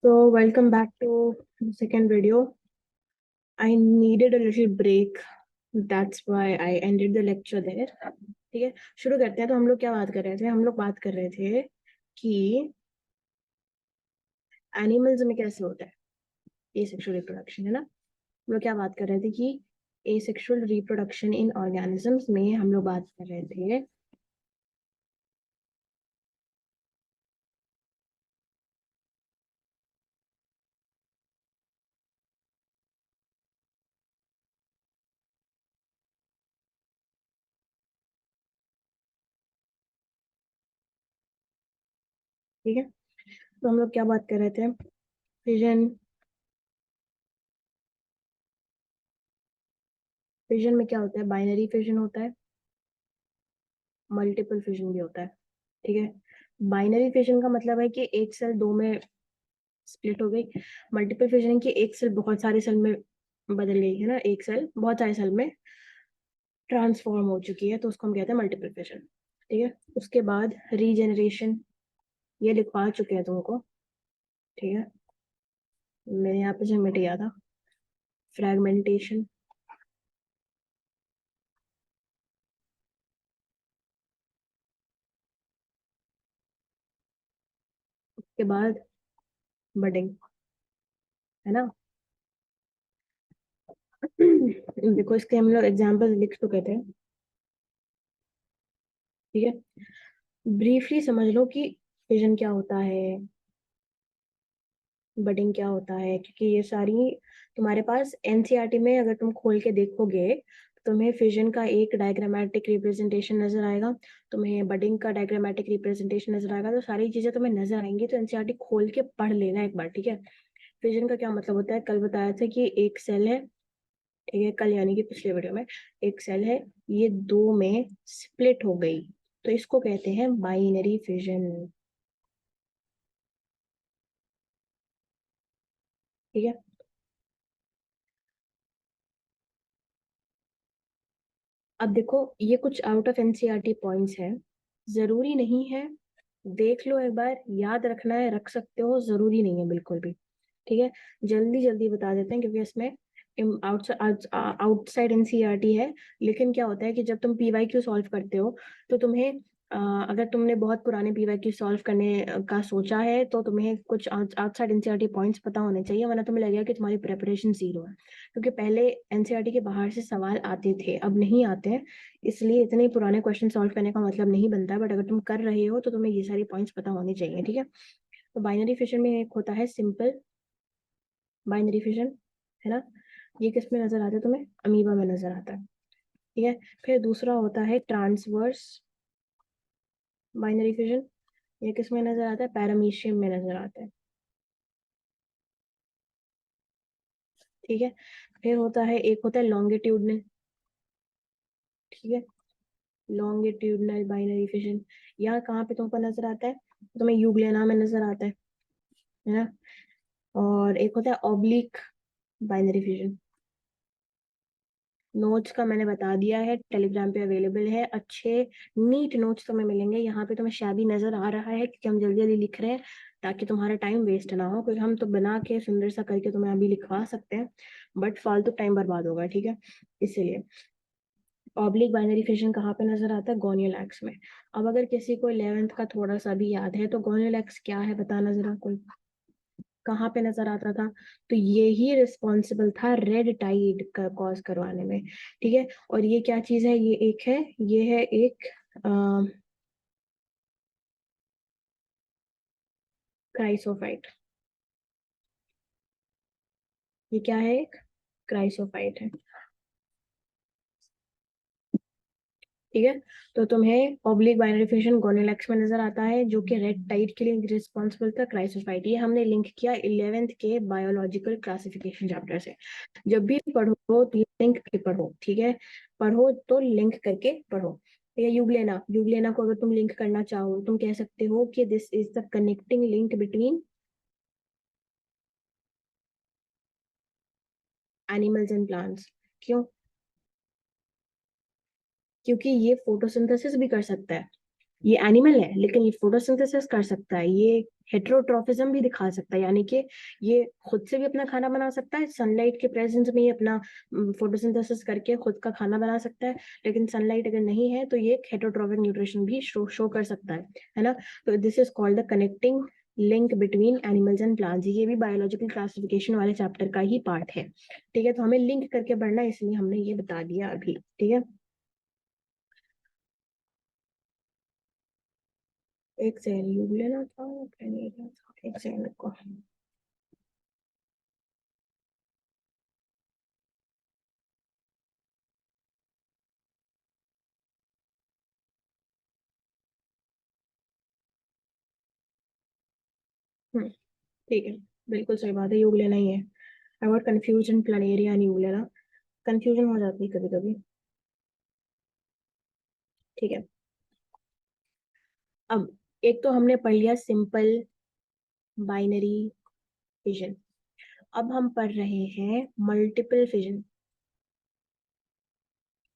So, welcome back to the second video. I needed a little break. That's why I ended the lecture there. ठीक है, शुरू करते हैं। तो हम लोग क्या बात कर रहे थे? हम लोग बात कर रहे थे कि एनिमल्स में कैसे होता है एसेक्सुअल रिप्रोडक्शन, है ना। हम लोग क्या बात कर रहे थे कि एसेक्सुअल रिप्रोडक्शन इन ऑर्गेनिजम्स में हम लोग बात कर रहे थे ठीक है। तो हम लोग क्या बात कर रहे थे? फिजन। फिजन में क्या होता है? बाइनरी फिजन होता है, मल्टीपल फिजन भी होता है। ठीक है, बाइनरी फिजन का मतलब है कि एक सेल दो में स्प्लिट हो गई। मल्टीपल फिजन की एक सेल बहुत सारे सेल में बदल गई, है ना। एक सेल बहुत सारे सेल में ट्रांसफॉर्म हो चुकी है, तो उसको हम कहते हैं मल्टीपल फिजन। ठीक है, उसके बाद रीजेनरेशन, ये लिखवा चुके हैं तुमको। ठीक है, मैंने यहाँ पे जो मिट गया था। फ्रैगमेंटेशन, उसके बाद बडिंग, है ना। देखो, इसके हम लोग एग्जाम्पल लिख चुके थे। ठीक है, ब्रीफली समझ लो कि फिजन क्या होता है, बडिंग क्या होता है, क्योंकि ये सारी तुम्हारे पास एनसीईआरटी में अगर तुम खोल के देखोगे तो तुम्हें फिजन का एक डायग्रामेटिक रिप्रेजेंटेशन नजर आएगा, तुम्हें बडिंग का डायग्रामेटिक रिप्रेजेंटेशन नजर आएगा। तो सारी चीजें तुम्हें नजर आएंगी, तो एनसीईआरटी खोल के पढ़ लेना एक बार। ठीक है, फिजन का क्या मतलब होता है? कल बताया था कि एक सेल है, ठीक है, कल यानी कि पिछले वीडियो में। एक सेल है, ये दो में स्प्लिट हो गई, तो इसको कहते हैं बाइनरी फिजन। ठीक है, अब देखो, ये कुछ आउट ऑफ एनसीईआरटी पॉइंट्स हैं, जरूरी नहीं है। देख लो एक बार, याद रखना है रख सकते हो, जरूरी नहीं है बिल्कुल भी। ठीक है, जल्दी जल्दी बता देते हैं क्योंकि इसमें आउटसाइड एनसीईआरटी है। लेकिन क्या होता है कि जब तुम पीवाईक्यू सॉल्व करते हो तो तुम्हें अगर तुमने बहुत पुराने पीवाईक्यू सॉल्व करने का सोचा है तो तुम्हें कुछ आउटसाइड एनसीईआरटी पॉइंट्स पता होने चाहिए, वरना तुम्हें लगेगा कि तुम्हारी प्रेपरेशन जीरो है। क्योंकि पहले एनसीईआरटी के बाहर से सवाल आते थे, अब नहीं आते हैं। इसलिए इतने पुराने क्वेश्चन सॉल्व करने का मतलब नहीं बनता, बट अगर तुम कर रहे हो तो तुम्हें ये सारी पॉइंट्स पता होनी चाहिए। ठीक है, तो बाइनरी फिशन में एक होता है सिंपल बाइनरी फिशन, है ना। ये किस में नजर आता है? तुम्हें अमीबा में नजर आता है। ठीक है, फिर दूसरा होता है ट्रांसवर्स बाइनरी फिशन। ये किस में नजर आता है? पैरामीशियम में नजर आता है। ठीक है, फिर होता है, एक होता है लॉन्गिट्यूडनल। ठीक है, लॉन्गिट्यूडनल बाइनरी फिशन, यहाँ कहाँ पे तुमको नजर आता है? तुम्हें यूग्लेना में नजर आता है ना। और एक होता है ऑब्लिक बाइनरी फिशन। नोट्स का मैंने बता दिया है, टेलीग्राम पे अवेलेबल है। अच्छे नीट नोट्स तुम्हें मिलेंगे। यहाँ पे तुम्हें शादी नजर आ रहा है क्योंकि हम जल्दी जल्दी लिख रहे हैं ताकि तुम्हारा टाइम वेस्ट ना हो, क्योंकि हम तो बना के सुंदर सा करके तुम्हें अभी लिखवा सकते हैं, बट फालतू टाइम बर्बाद होगा। ठीक है, इसीलिए ऑब्लिक बाइनरी फिशन कहाँ पे नजर आता है? गोनियोलैक्स में। अब अगर किसी को 11th का थोड़ा सा भी याद है तो गोनियोलैक्स क्या है, बताना जरा कोई, कहाँ पे नजर आता था? तो ये ही रिस्पॉन्सिबल था रेड टाइड का कॉज करवाने में। ठीक है, और ये क्या चीज है? ये एक है, ये है एक क्राइसोफाइट। ये क्या है? एक क्राइसोफाइट है। ठीक है, तो तुम्हें ऑब्लिक बाइनरी फिशन गोनेलेक्स में नजर आता है, जो कि रेड टाइड के लिए रिस्पॉन्सिबल था क्राइसोफाइट। ये हमने लिंक किया 11th के बायोलॉजिकल क्लासिफिकेशन चैप्टर से। जब भी पढ़ो तो लिंक करके पढ़ो। ठीक है, पढ़ो तो लिंक करके पढ़ो। या यूग्लेना, यूग्लेना को अगर तुम लिंक करना चाहो तुम कह सकते हो कि this is the connecting link between animals and plants. क्यों? क्योंकि ये फोटोसिंथेसिस भी कर सकता है। ये एनिमल है लेकिन ये फोटोसिंथेसिस कर सकता है, ये हेटेरोट्रॉफिज्म भी दिखा सकता है, यानी कि ये खुद से भी अपना खाना बना सकता है, सनलाइट के प्रेजेंस में ये अपना फोटोसिंथेसिस करके खुद का खाना बना सकता है। लेकिन सनलाइट अगर नहीं है तो ये हेटेरोट्रॉफिक न्यूट्रिशन भी शो कर सकता है ना। तो this is called the connecting link between animals and plants. ये भी बायोलॉजिकल क्लासिफिकेशन वाले चैप्टर का ही पार्ट है। ठीक है, तो हमें लिंक करके पढ़ना है, इसलिए हमने ये बता दिया अभी। ठीक है, एक सेकंड, यू लेना था या पेन लेना था, एक सेकंड को। ठीक है, बिल्कुल सही बात है, योग लेना ही है। अवॉइड कंफ्यूजन, प्लानेरिया एंड योग लेना, कंफ्यूजन हो जाती है कभी कभी। ठीक है, अब एक तो हमने पढ़ लिया सिंपल बाइनरी फिजन, अब हम पढ़ रहे हैं मल्टीपल फिजन।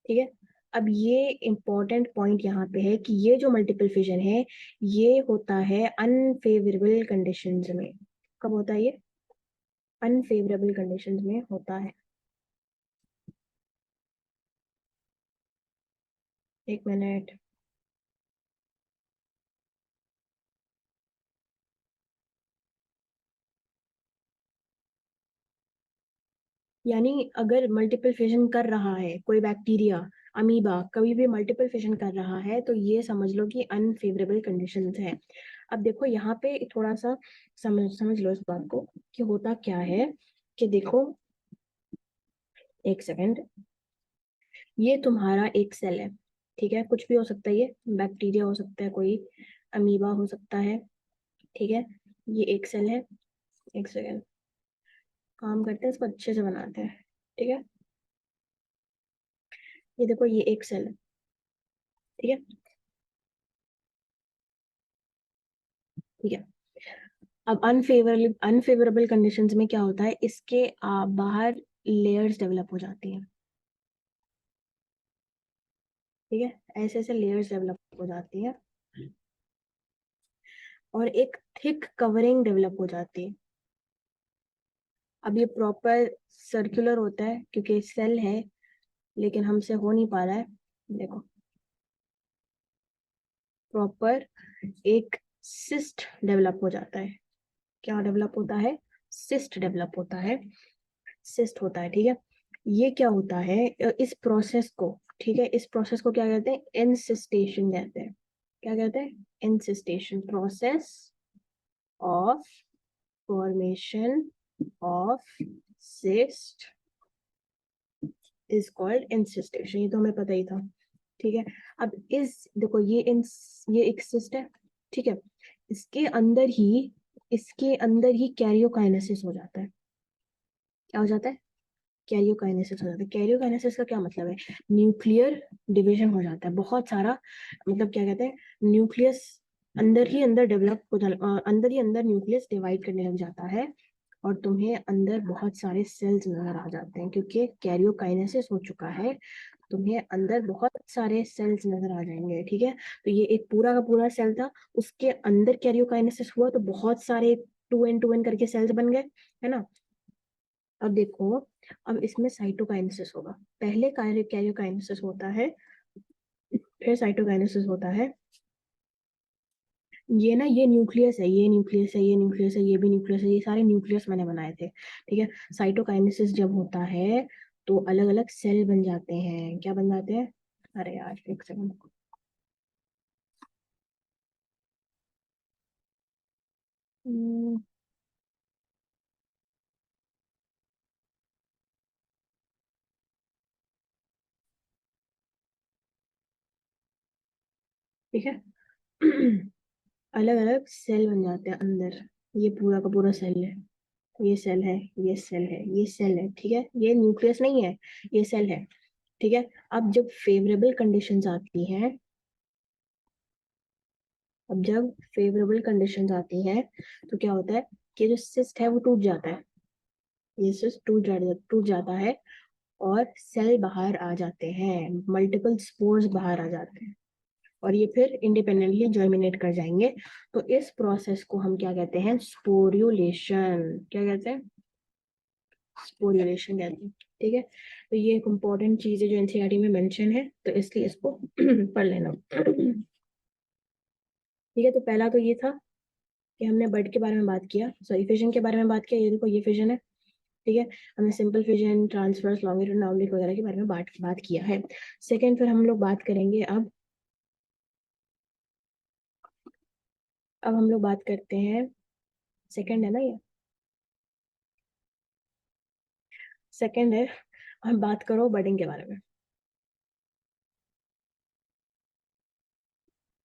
ठीक है, अब ये इंपॉर्टेंट पॉइंट यहाँ पे है कि ये जो मल्टीपल फिजन है ये होता है अनफेवरेबल कंडीशंस में। कब होता है ये? अनफेवरेबल कंडीशंस में होता है। एक मिनट। यानी अगर मल्टीपल फिजन कर रहा है कोई बैक्टीरिया, अमीबा कभी भी मल्टीपल फिजन कर रहा है तो ये समझ लो कि अनफेवरेबल कंडीशंस है। अब देखो यहाँ पे थोड़ा सा समझ लो इस बात को कि होता क्या है। कि देखो, एक सेकंड, ये तुम्हारा एक सेल है। ठीक है, कुछ भी हो सकता है, ये बैक्टीरिया हो सकता है, कोई अमीबा हो सकता है। ठीक है, ये एक सेल है। एक सेकंड, काम करते हैं इसको अच्छे से बनाते हैं। ठीक है, ये देखो ये एक सेल है। ठीक है, ठीक है। अब अनफेवरेबल अनफेवरेबल कंडीशंस में क्या होता है, इसके बाहर लेयर्स डेवलप हो जाती हैं। ठीक है, ऐसे ऐसे लेयर्स डेवलप हो जाती है और एक थिक कवरिंग डेवलप हो जाती है। अब ये प्रॉपर सर्कुलर होता है क्योंकि सेल है, लेकिन हमसे हो नहीं पा रहा है। देखो, प्रॉपर एक सिस्ट डेवलप हो जाता है। क्या डेवलप होता है? सिस्ट डेवलप होता है, सिस्ट होता है। ठीक है, ये क्या होता है इस प्रोसेस को, ठीक है, इस प्रोसेस को क्या कहते हैं? इंसिस्टेशन कहते हैं। क्या कहते हैं? Encystation, process of formation of cyst is called encystation. ये तो हमें पता ही था। ठीक है, अब इस देखो ये एक सिस्ट है। ठीक है, इसके अंदर ही इसके अंदर ही कैरियोकाइनेसिस हो जाता है। क्या हो जाता है? कैरियोकाइनेसिस हो जाता है। कैरियोकाइनेसिस का क्या मतलब है? न्यूक्लियर डिवीजन हो जाता है, बहुत सारा, मतलब क्या कहते हैं, न्यूक्लियस अंदर ही अंदर डेवलप हो जाता, अंदर ही अंदर न्यूक्लियस डिवाइड करने लग जाता है और तुम्हें अंदर बहुत सारे सेल्स नजर आ जाते हैं क्योंकि कैरियोकाइनेसिस हो चुका है। तुम्हें अंदर बहुत सारे सेल्स नजर आ जाएंगे। ठीक है, तो ये एक पूरा का पूरा सेल था, उसके अंदर कैरियोकाइनेसिस हुआ तो बहुत सारे टू एन करके सेल्स बन गए, है ना। अब देखो, अब इसमें साइटोकाइनेसिस होगा, पहले कैरियोकाइनेसिस होता है, फिर साइटोकाइनेसिस होता है। ये ना, ये न्यूक्लियस है, ये न्यूक्लियस है, ये न्यूक्लियस है, ये भी न्यूक्लियस है, ये सारे न्यूक्लियस मैंने बनाए थे। ठीक है, साइटोकाइनेसिस जब होता है तो अलग अलग सेल बन जाते हैं। क्या बन जाते हैं? अरे यार एक सेकंड। हम्म, ठीक है। अलग अलग सेल बन जाते हैं अंदर। ये पूरा का पूरा सेल है, ये सेल है, ये सेल है, ये सेल है। ठीक है, ये न्यूक्लियस नहीं है, ये सेल है। ठीक है, अब जब फेवरेबल कंडीशंस आती हैं, अब जब फेवरेबल कंडीशंस आती हैं तो क्या होता है कि जो सिस्ट है वो टूट जाता है। ये सिस्ट टूट जाता है और सेल बाहर आ जाते हैं, मल्टीपल स्पोर्स बाहर आ जाते हैं। और ये फिर इंडिपेंडेंटली जर्मिनेट कर जाएंगे। तो इस प्रोसेस को हम क्या कहते हैं? स्पोरियोलेशन। क्या कहते हैं? स्पोरियोलेशन कहते हैं। ठीक है, तो ये एक इम्पोर्टेंट चीज है जो एनसीईआरटी में मेंशन है, तो इसलिए इसको पढ़ लेना। ठीक है, तो पहला तो ये था कि हमने बर्ड के बारे में बात किया, सॉरी फिजन के बारे में बात किया। ये देखो ये फिजन है। ठीक है, हमने simple fission, transverse, longitude, oblique वगैरह के बारे में बात किया है। सेकंड, फिर हम लोग बात करेंगे अब हम लोग बात करते हैं, सेकंड है ना ये, सेकंड है, हम बात करो बडिंग के बारे में।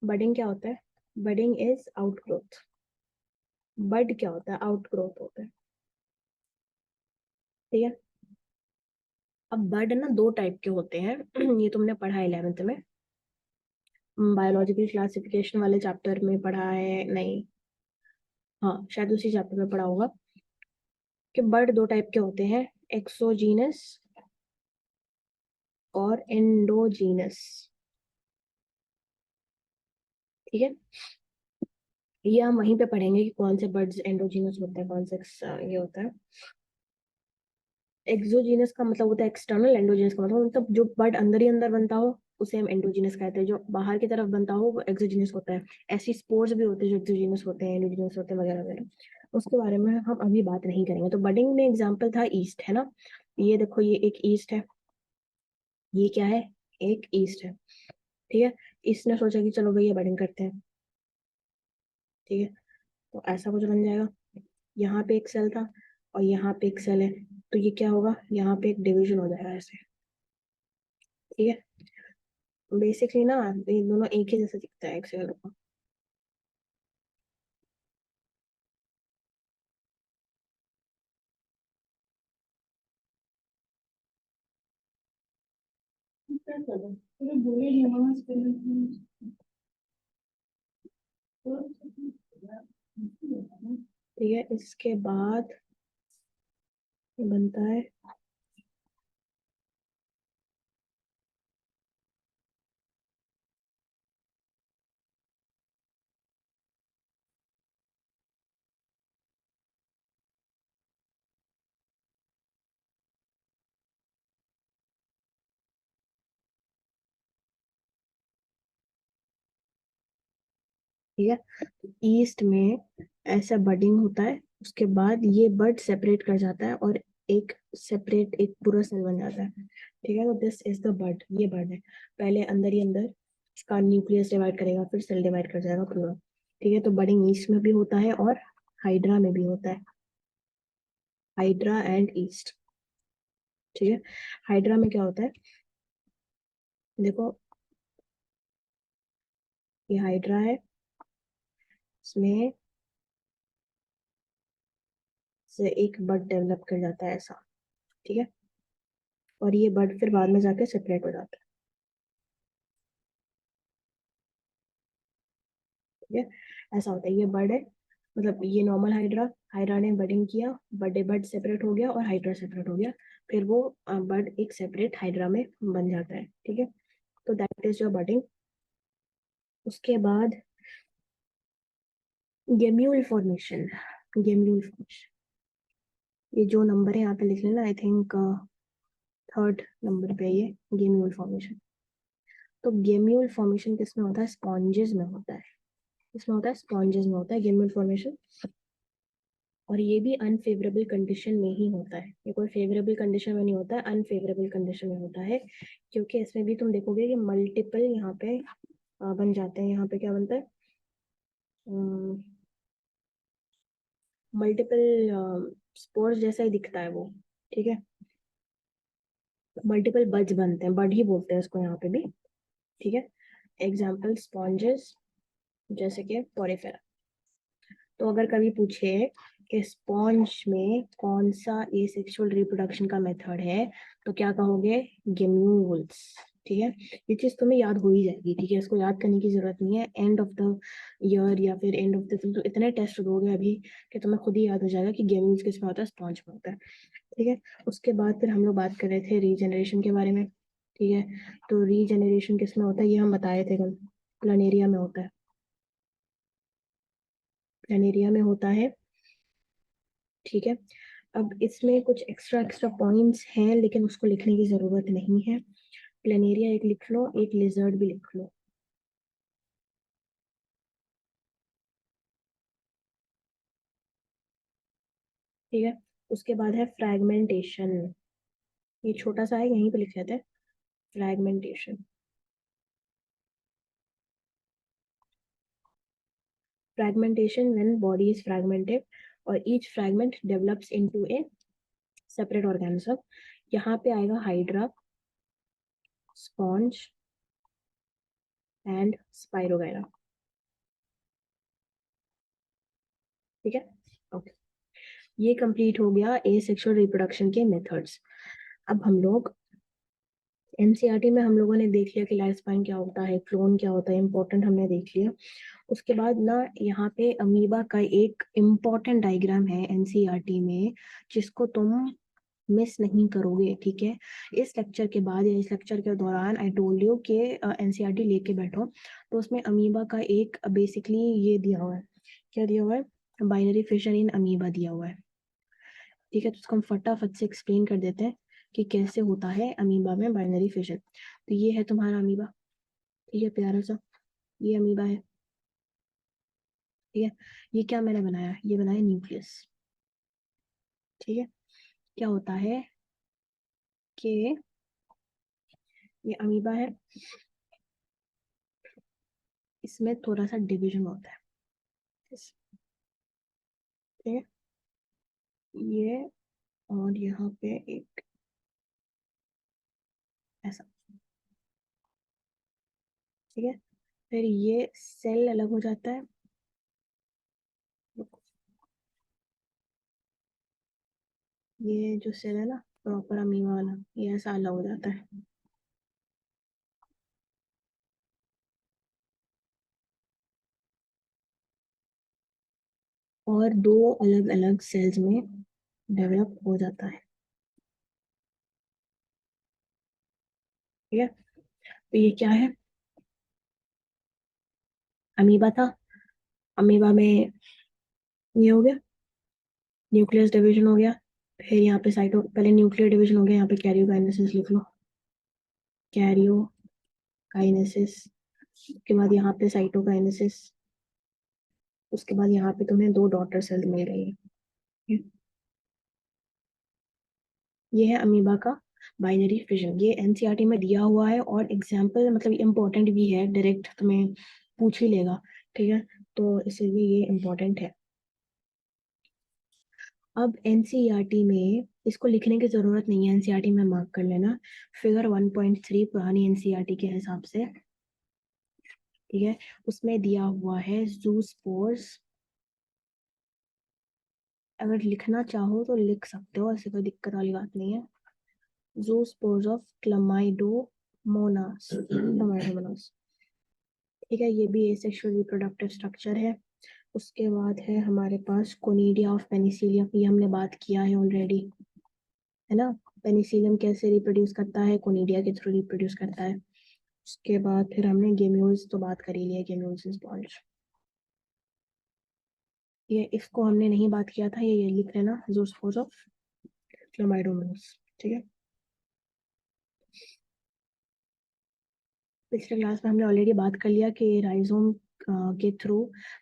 बडिंग क्या होता है? Budding is outgrowth. बड क्या होता है? आउटग्रोथ होता है। ठीक है, अब बड ना दो टाइप के होते हैं। ये तुमने पढ़ा है 11th में, बायोलॉजिकल क्लासिफिकेशन वाले चैप्टर में पढ़ा है, नहीं, हाँ शायद उसी चैप्टर में पढ़ा होगा कि बर्ड दो टाइप के होते हैं, एक्सोजीनस और एंडोजीनस। ठीक है, ये हम वहीं पे पढ़ेंगे कि कौन से बर्ड्स एंडोजीनस होते हैं, कौन से ये होता है। एक्सोजीनस का मतलब होता है एक्सटर्नल, एंडोजीनस का मतलब जो बर्ड अंदर ही अंदर बनता हो उसे हम एंडोजीनस कहते हैं, जो बाहर की तरफ बनता हो वो एक्सोजीनस होता है। ऐसी स्पोर्स भी होते हैं जो एक्सोजीनस होते हैं, एंडोजीनस होते हैं वगैरह वगैरह, उसके बारे में हम अभी बात नहीं करेंगे। तो बडिंग में एग्जाम्पल था ईस्ट, है ना? ये देखो ये एक ईस्ट है, ये क्या है? एक ईस्ट है। ठीक है, इसने सोचा कि चलो भैया बडिंग करते हैं। ठीक है, तो ऐसा कुछ बन जाएगा। यहाँ पे एक सेल था और यहाँ पे एक सेल है, तो ये क्या होगा? यहाँ पे एक डिवीजन हो जाएगा ऐसे। ठीक है, बेसिकली ना ये दोनों एक ही जैसे दिखता है एक सेल को। ठीक है, इसके बाद ये बनता है, ठीक है, ईस्ट में ऐसा बडिंग होता है, उसके बाद ये बड सेपरेट कर जाता है और एक सेपरेट एक पूरा सेल बन जाता है। ठीक है, तो दिस इज द बड, ये बड है। पहले अंदर ही अंदर इसका न्यूक्लियस डिवाइड करेगा, फिर सेल डिवाइड कर जाएगा पूरा। ठीक है, तो बडिंग ईस्ट में भी होता है और हाइड्रा में भी होता है, हाइड्रा एंड ईस्ट। ठीक है, हाइड्रा में क्या होता है? देखो ये हाइड्रा है, इसमें से एक बड डेवलप कर जाता है ऐसा। ठीक है, और ये बड फिर बाद में जाके सेपरेट हो जाता है। ठीक है, ऐसा होता है, ये बर्ड है, मतलब ये नॉर्मल हाइड्रा, हाइड्रा ने बडिंग किया, बर्डे बर्ड सेपरेट हो गया और हाइड्रा सेपरेट हो गया, फिर वो बर्ड एक सेपरेट हाइड्रा में बन जाता है। ठीक है, तो दैट इज योर बडिंग। उसके बाद गेम्यूल फॉर्मेशन। गेम्यूल फॉर्मेशन, ये जो नंबर है यहाँ पे लिख लेना, आई थिंक थर्ड नंबर पे ये गेम्यूल फॉर्मेशन। तो गेम्यूल फॉर्मेशन किस में होता है? स्पॉन्जेस में होता है। इसमें होता है, स्पॉन्जेस में होता है गेम्यूल फॉर्मेशन। और ये भी अनफेवरेबल कंडीशन में ही होता है, ये कोई फेवरेबल कंडीशन में नहीं होता है, अनफेवरेबल कंडीशन में होता है। क्योंकि इसमें भी तुम देखोगे कि मल्टीपल यहाँ पे बन जाते हैं। यहाँ पे क्या बनता है? मल्टीपल स्पोर्स जैसा ही दिखता है वो। ठीक है, मल्टीपल बड्स बनते हैं, बड ही बोलते हैं इसको यहाँ पे भी। ठीक है, एग्जाम्पल स्पॉन्जेस, जैसे कि पोरिफेरा। तो अगर कभी पूछे कि स्पॉन्ज में कौन सा एसेक्सुअल रिप्रोडक्शन का मेथड है, तो क्या कहोगे? गेम्यूल्स। ठीक है, ये चीज तुम्हें याद हो ही जाएगी। ठीक है, इसको याद करने की जरूरत नहीं है, एंड ऑफ द ईयर या फिर एंड ऑफ द तो इतने टेस्ट दोगे अभी कि तुम्हें खुद ही याद हो जाएगा कि गेम्यूल्स किसमें होता है, स्पॉन्ज में होता है। ठीक है, उसके बाद फिर हम लोग बात कर रहे थे रीजनरेशन के बारे में। ठीक है, तो रीजनरेशन किसमें होता है ये हम बताए थे कल। प्लानेरिया में होता है, प्लानेरिया में होता है। ठीक है, अब इसमें कुछ एक्स्ट्रा एक्स्ट्रा पॉइंट्स हैं लेकिन उसको लिखने की जरूरत नहीं है। प्लानेरिया एक लिख लो, एक लिजर्ड भी लिख लो। ठीक है, उसके बाद है फ्रैगमेंटेशन। ये छोटा सा है, यहीं पे लिख लेते हैं, fragmentation. Fragmentation when body is fragmented और each fragment develops into a separate organism. यहाँ पे आएगा हाइड्रा, स्पॉन्ज एंड स्पाइरोगाइरा। ठीक है, ओके, ये कंप्लीट हो गया ए सेक्सुअल रिप्रोडक्शन के मेथड्स। अब हम लोग एनसीईआरटी में हम लोगों ने देख लिया कि लाइफ स्पैन क्या होता है, क्लोन क्या होता है, इंपॉर्टेंट हमने देख लिया। उसके बाद ना यहाँ पे अमीबा का एक इम्पॉर्टेंट डायग्राम है एनसीईआरटी में, जिसको तुम मिस नहीं करोगे। ठीक है, इस लेक्चर के बाद या इस लेक्चर के दौरान आई टोल्ड यू कि एनसीईआरटी लेके बैठो, तो उसमें अमीबा का एक बेसिकली ये दिया हुआ है। क्या दिया हुआ है? बाइनरी फिशन इन अमीबा दिया हुआ है। ठीक है, तो उसको हम फटाफट से एक्सप्लेन कर देते हैं कि कैसे होता है अमीबा में बाइनरी फिशन। तो ये है तुम्हारा अमीबा। ठीक है, प्यारा सा ये अमीबा है। ठीक है, ये क्या मैंने बनाया, ये बनाया न्यूक्लियस। ठीक है, क्या होता है कि ये अमीबा है, इसमें थोड़ा सा डिवीजन होता है। ठीक है, ये और यहाँ पे एक ऐसा। ठीक है, फिर ये सेल अलग हो जाता है। ये जो सेल है ना प्रॉपर अमीबा वाला, ये ऐसा अलग हो जाता है। और दो अलग अलग सेल्स में डेवलप हो जाता है। ठीक है, तो ये क्या है? अमीबा था, अमीबा में ये हो गया न्यूक्लियस डिवीजन हो गया। फिर यहाँ पे साइटो, पहले न्यूक्लियर डिवीजन हो गया, यहाँ पे कैरियोकाइनेसिस लिख लो, कैरियोकाइनेसिस। उसके बाद यहाँ पे साइटोकाइनेसिस। उसके बाद यहाँ पे तुम्हें दो डॉटर सेल मिल रही है। ये है अमीबा का बाइनरी फिजन, ये एनसीईआरटी में दिया हुआ है और एग्जाम्पल मतलब इम्पोर्टेंट भी है, डायरेक्ट तुम्हें पूछ ही लेगा। ठीक है, तो इसलिए ये इम्पोर्टेंट है। अब एनसीईआरटी में इसको लिखने की जरूरत नहीं है, एनसीईआरटी में मार्क कर लेना, फिगर 1.3 पुरानी एनसीईआरटी के हिसाब से। ठीक है, उसमें दिया हुआ है जूस्पोर्स। अगर लिखना चाहो तो लिख सकते हो, ऐसे कोई दिक्कत वाली बात नहीं है। Zoospores of Chlamydomonas. ठीक है, ये भी एसेक्सुअल रिप्रोडक्टिव स्ट्रक्चर है। उसके बाद है हमारे पास कोनिडिया ऑफ पेनिसिलियम, ये हमने बात किया है ऑलरेडी, है ना। पेनिसिलियम कैसे रिप्रोड्यूस करता है? कोनिडिया के थ्रू रिप्रोड्यूस करता है। उसके बाद फिर हमने गेम्यूल्स तो बात कर ही लिया, गेम्यूल्स स्पॉन्ज। ये इसको हमने नहीं बात किया था, ये लिख लेना, जूस्पोर्स ऑफ क्लमाइडोमोनास। ठीक है, पिछले क्लास में हमने ऑलरेडी बात कर लिया कि राइजोम के थ्रू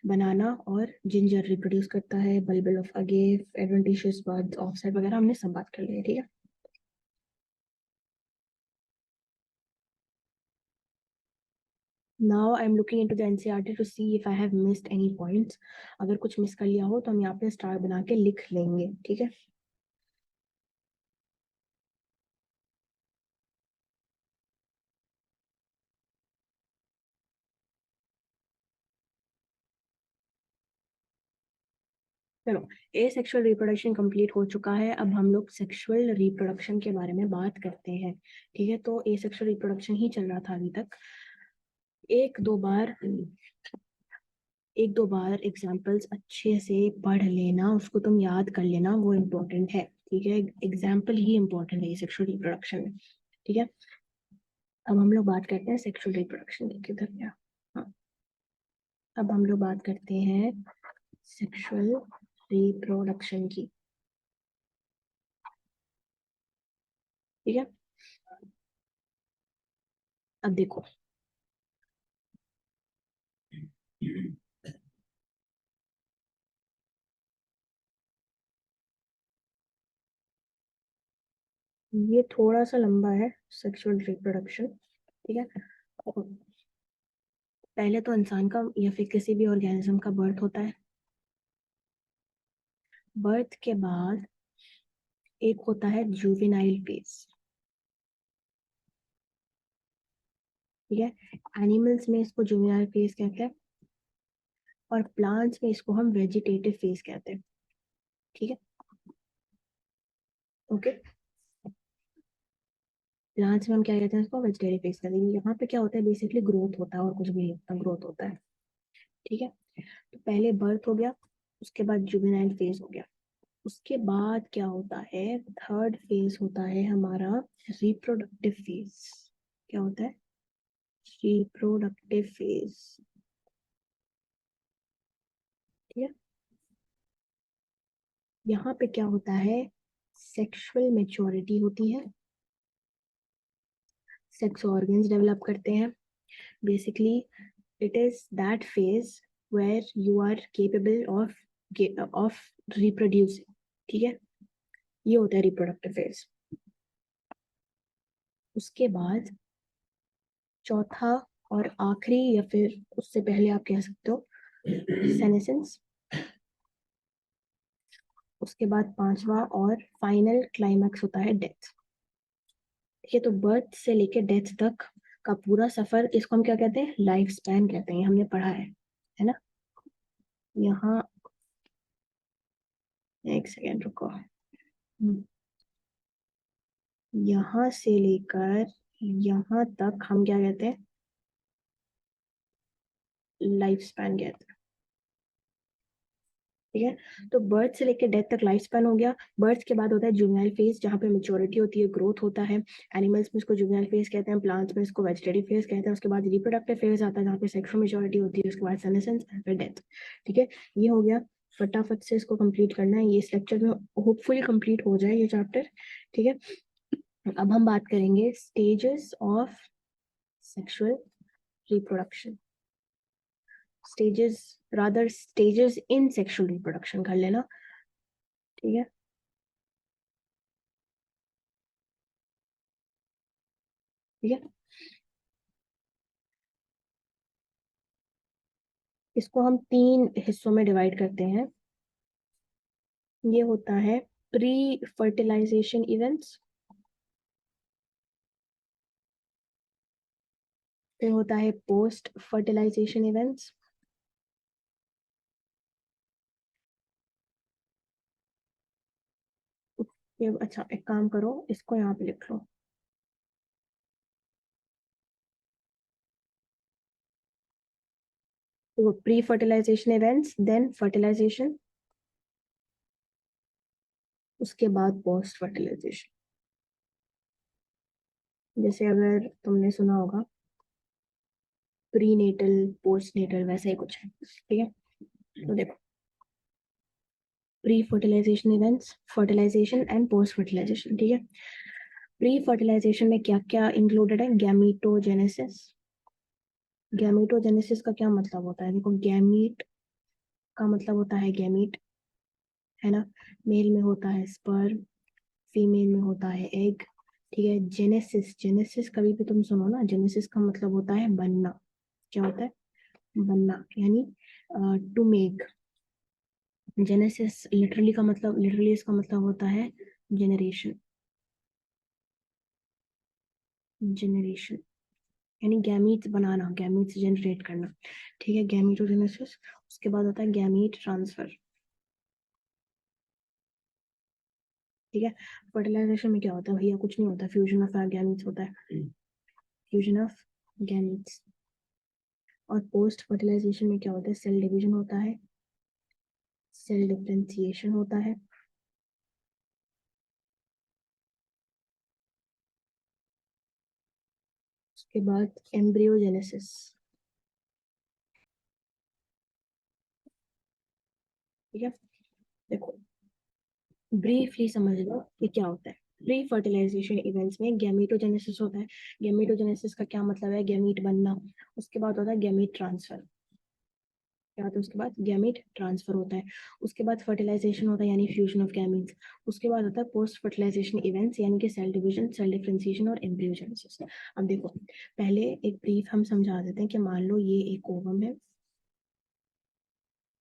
बनाना और जिंजर रिप्रोड्यूस करता है, bulbil of agave, adventitious buds, offset वगैरह हमने सब बात कर ली है। ठीक है, now I am looking into the NCERT to see if I have missed any points. अगर कुछ मिस कर लिया हो तो हम यहाँ पे स्टार बना के लिख लेंगे। ठीक है, चलो, ए सेक्सुअल रिप्रोडक्शन कंप्लीट हो चुका है, अब हम लोग सेक्सुअल रिप्रोडक्शन के बारे में बात करते हैं। ठीक है, तो ए सेक्सुअल रिप्रोडक्शन ही चल रहा था अभी तक। एक दो बार एक दो बार एग्जाम्पल्स अच्छे से पढ़ लेना, उसको तुम याद कर लेना, वो इम्पोर्टेंट है। ठीक है, एग्जाम्पल ही इम्पोर्टेंट है सेक्सुअल रिप्रोडक्शन में। ठीक है, अब हम लोग बात करते हैं सेक्सुअल रिप्रोडक्शन की, किधर गया? हाँ, अब हम लोग बात करते हैं सेक्सुअल रिप्रोडक्शन की। ठीक है, अब देखो, ये थोड़ा सा लंबा है सेक्सुअल रिप्रोडक्शन। ठीक है, पहले तो इंसान का या फिर किसी भी ऑर्गेनिज्म का बर्थ होता है। बर्थ के बाद एक होता है जुवेनाइल फेज। ठीक है, एनिमल्स में इसको जुवेनाइल फेज कहते हैं और प्लांट्स में इसको हम वेजिटेटिव फेज कहते हैं। ठीक है, ओके। प्लांट्स में हम क्या कहते हैं, इसको वेजिटेटिव फेज कहते हैं। यहाँ पे क्या होता है, बेसिकली ग्रोथ होता है और कुछ भी नहीं होता, ग्रोथ होता है। ठीक है, तो पहले बर्थ हो गया, उसके बाद जुवेनाइल फेज हो गया, उसके बाद क्या होता है, थर्ड फेज होता है हमारा रिप्रोडक्टिव फेज। क्या होता है, रिप्रोडक्टिव फेज। ठीक है, यहाँ पे क्या होता है, सेक्सुअल मेच्योरिटी होती है, सेक्स ऑर्गन्स डेवलप करते हैं। Basically it is that phase where you are capable of reproducing. ठीक है, ये होता है रिप्रोडक्टिव फेज। उसके बाद चौथा और आखिरी या फिर उससे पहले आप कह सकते हो सेनेसेंस। उसके बाद पांचवा और फाइनल क्लाइमैक्स होता है डेथ। ठीक है, तो बर्थ से लेके डेथ तक का पूरा सफर, इसको हम क्या कहते हैं, लाइफ स्पैन कहते हैं, हमने पढ़ा है ना। यहाँ एक सेकेंड रुको। यहाँ से लेकर यहाँ तक हम क्या कहते हैं, लाइफ स्पैन कहते हैं। ठीक है, तो बर्थ से लेकर डेथ तक लाइफ स्पैन हो गया। बर्थ के बाद होता है जुवेनाइल फेज, जहाँ पे मेच्योरिटी होती है, ग्रोथ होता है। एनिमल्स में इसको जुवेनाइल फेज कहते हैं, प्लांट्स में इसको वेजिटेटिव फेज कहते हैं। उसके बाद रिप्रोडक्टिव फेज आता है, जहाँ पे सेक्सुअल मेच्योरिटी होती है। उसके बाद सेनेसेंस, फिर डेथ। ठीक है, ये हो गया। फटाफट से इसको कंप्लीट करना है, ये इस लेक्चर में होपफुली कंप्लीट हो जाए ये चैप्टर। ठीक है, अब हम बात करेंगे stages of sexual reproduction. Stages in sexual reproduction कर लेना। ठीक है, ठीक है, इसको हम तीन हिस्सों में डिवाइड करते हैं। ये होता है प्री फर्टिलाइजेशन इवेंट्स, फिर होता है पोस्ट फर्टिलाइजेशन इवेंट्स, ये अच्छा एक काम करो, इसको यहाँ पे लिख लो। तो pre fertilization events, then fertilization, उसके बाद पोस्ट फर्टिलाइजेशन। जैसे अगर तुमने सुना होगा प्री नेटल, पोस्ट नेटल, वैसा ही कुछ है। ठीक है, तो देखो, pre fertilization events, fertilization and post fertilization. ठीक है, प्री फर्टिलाइजेशन में क्या क्या इंक्लूडेड है, गैमीटोजेनेसिस। गैमीटोजेनेसिस का क्या मतलब होता है, देखो, गैमीट का मतलब होता है गैमीट, है ना। मेल में होता है स्पर्म, फीमेल में होता है एग। ठीक है, जेनेसिस, जेनेसिस कभी भी तुम सुनो ना, जेनेसिस का मतलब होता है बनना। क्या होता है, बनना, यानी टू मेक। जेनेसिस लिटरली का मतलब, लिटरली इसका मतलब होता है जेनरेशन। जेनरेशन यानी गैमीट्स बनाना, गैमीट्स जनरेट करना। ठीक है, गैमीटोजेनेसिस। उसके बाद होता है गैमीट ट्रांसफर। ठीक है, फर्टिलाइजेशन में क्या होता है भैया, कुछ नहीं होता, फ्यूजन ऑफ गैमीट्स होता है, फ्यूजन ऑफ गैमीट्स। और पोस्ट फर्टिलाइजेशन में क्या होता है, सेल डिवीजन होता है, सेल डिफरेंशिएशन होता है। उसके बाद एम्ब्रियोजेनेसिस। ठीक है, देखो ब्रीफली समझ लो कि क्या होता है। प्री फर्टिलाइजेशन इवेंट्स में गैमीटोजेनेसिस होता है। गैमीटोजेनेसिस का क्या मतलब है? गैमीट बनना। उसके बाद होता है गैमीट ट्रांसफर। क्या होता है उसके बाद? गैमीट ट्रांसफर होता है। उसके बाद फर्टिलाइजेशन होता है यानी फ्यूजन ऑफ गैमीट्स। उसके बाद होता है पोस्ट फर्टिलाइजेशन इवेंट्स यानी कि सेल डिवीजन, सेल डिफरेंशिएशन और एम्ब्रियोजेनेसिस। अब देखो, पहले एक ब्रीफ हम समझा देते हैं कि मान लो ये एक ओवम है,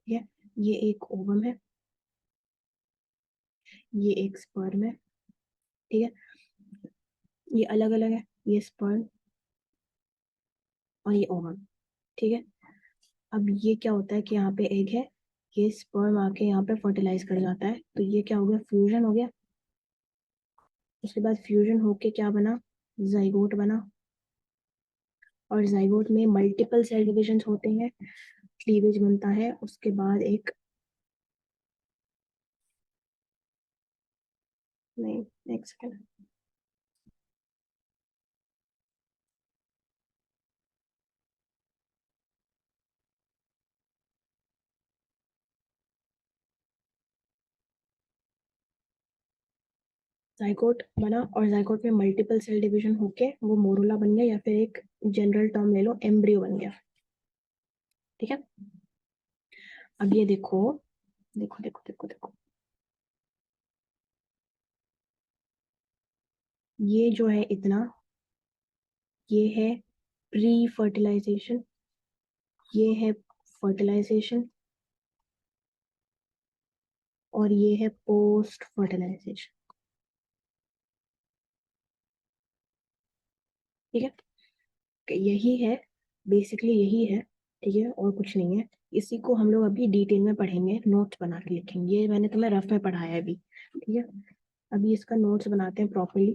ठीक है, ये एक ओवम है, ये एक स्पर्म है, ठीक है, ये अलग अलग है, ये स्पर्म और ये ओवम, ठीक है। अब ये क्या होता है कि यहाँ पे एग है, ये स्पर्म आके यहाँ पे फर्टिलाइज कर जाता है, तो ये क्या हो गया? फ्यूजन हो गया। उसके बाद फ्यूजन होके क्या बना? जाइगोट बना। और जाइगोट में मल्टीपल सेल डिविजन होते हैं, क्लीवेज बनता है। उसके बाद एक, नहीं, एक सेकेंड, जाइगोट बना और जाइगोट में मल्टीपल सेल डिवीजन होके वो मोरूला बन गया, या फिर एक जनरल टर्म ले लो, एम्ब्रियो बन गया, ठीक है। अब ये देखो, देखो देखो देखो देखो, ये जो है इतना, ये है प्री फर्टिलाइजेशन, ये है फर्टिलाइजेशन, और ये है पोस्ट फर्टिलाइजेशन, ठीक है। यही है, बेसिकली यही है, ठीक है, और कुछ नहीं है। इसी को हम लोग अभी डिटेल में पढ़ेंगे, नोट्स बना के लिखेंगे। ये मैंने तुम्हें रफ में पढ़ाया है अभी, ठीक है। अभी इसका नोट्स बनाते हैं प्रॉपरली।